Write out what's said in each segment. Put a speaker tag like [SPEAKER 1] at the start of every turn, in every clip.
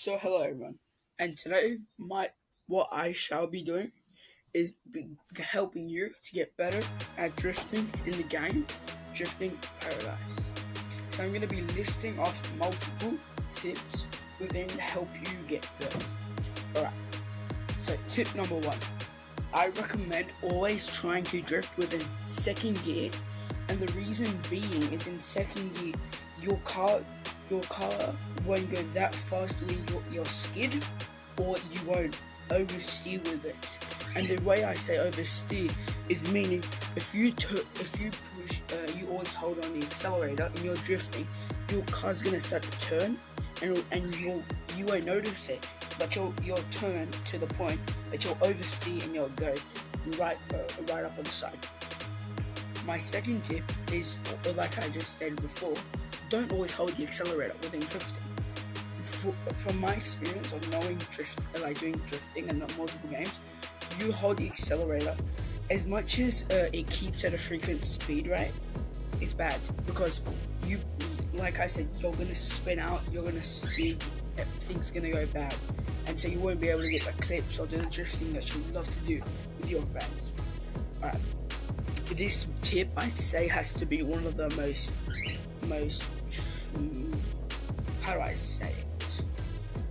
[SPEAKER 1] So hello everyone, and today what I shall be doing is helping you to get better at drifting in the game, Drifting Paradise. So I'm going to be listing off multiple tips within to help you get better. Alright, so tip number one, I recommend always trying to drift within second gear, and the reason being is in second gear your car won't go that fast with your skid, or you won't oversteer with it. And the way I say oversteer is meaning if you push, you always hold on the accelerator and you're drifting, your car's gonna start to turn, and you won't notice it, but you'll turn to the point that you'll oversteer and you'll go right up on the side. My second tip is, like I just said before, don't always hold the accelerator within drifting. From my experience of knowing doing drifting and multiple games, you hold the accelerator as much as it keeps at a frequent speed, right? It's bad because you, like I said, you're gonna spin out, you're gonna steer, everything's gonna go bad, and so you won't be able to get the clips or do the drifting that you love to do with your friends. Alright, this tip I'd say has to be one of the most how do I say it?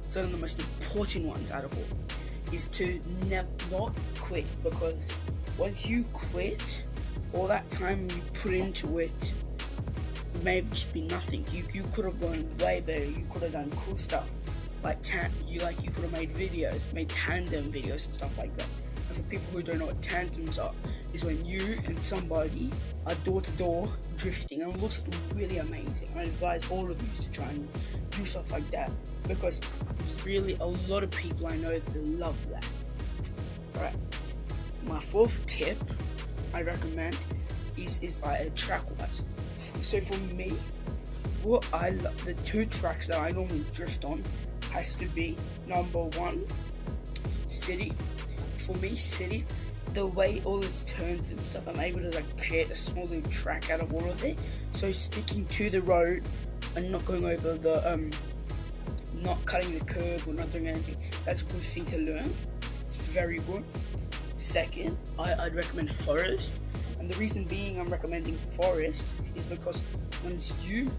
[SPEAKER 1] It's one of the most important ones out of all, is to not quit, because once you quit, all that time you put into it may just be nothing. You could have gone way better. You could have done cool stuff like you could have made tandem videos and stuff like that. And for people who don't know what tandems are, is when you and somebody are door-to-door drifting, and it looks really amazing. I advise all of you to try and do stuff like that, because really a lot of people I know that love that. Alright, my fourth tip I recommend is like a track-wise. So for me, what I love, the two tracks that I normally drift on has to be number one, City. For me, City, the way all its turns and stuff, I'm able to create a small little track out of all of it. So sticking to the road and not going over the not cutting the curb or not doing anything, that's a good thing to learn. It's very good. Second, I'd recommend Forest, and the reason being I'm recommending Forest is because once you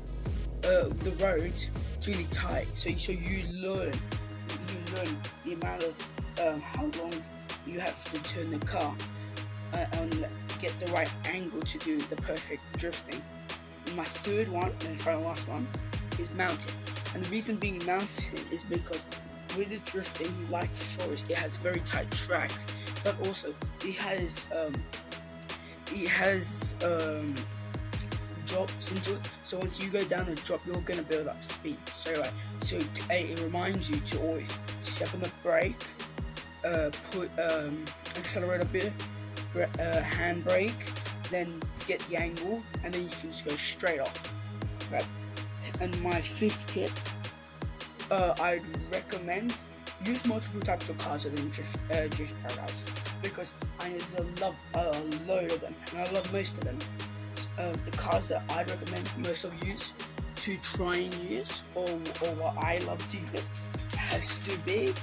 [SPEAKER 1] the road, it's really tight, so you learn the amount of how long you have to turn the car and get the right angle to do the perfect drifting. And my third one, and final last one, is Mountain. And the reason being Mountain is because with the drifting, like Forest, it has very tight tracks, but also it has drops into it. So once you go down the drop, you're gonna build up speed straight away. So it reminds you to always step on the brake, put accelerator bit, handbrake, then get the angle, and then you can just go straight off. Right. And my fifth tip, I'd recommend use multiple types of cars within Drift Paradise, because there's a load of them, and I love most of them. The cars that I'd recommend for most of you to try and use, or what I love to use, has to be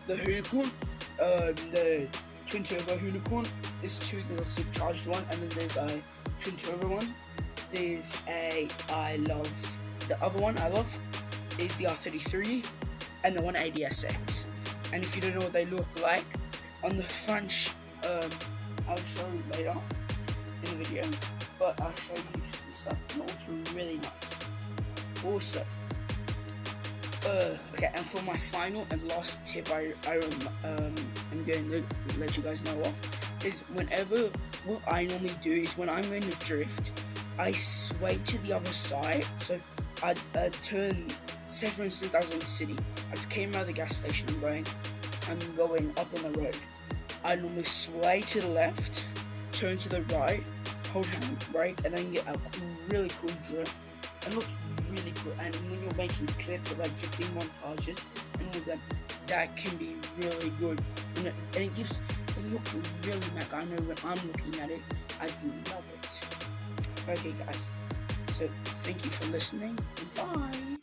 [SPEAKER 1] the Unicorn, the twin turbo Unicorn. There's two, there's a supercharged one, and then there's a twin turbo one. The other one I love is the R33 and the 180SX. And if you don't know what they look like, on the front, I'll show you later in the video, but I'll show you the stuff, and also really nice. Also, okay, and for my final and last tip I'm going to let you guys know of, is what I normally do is when I'm in a drift, I sway to the other side. So I'd turn, say for instance I was in the city, I just came out of the gas station, I'm going up on the road. I normally sway to the left, turn to the right, hold handbrake, and then get a really cool drift. It looks really good, and when you're making clips of drifting montages and all that can be really good, and it looks really nice. I know when I'm looking at it, I just love it. Okay guys, so thank you for listening, and bye.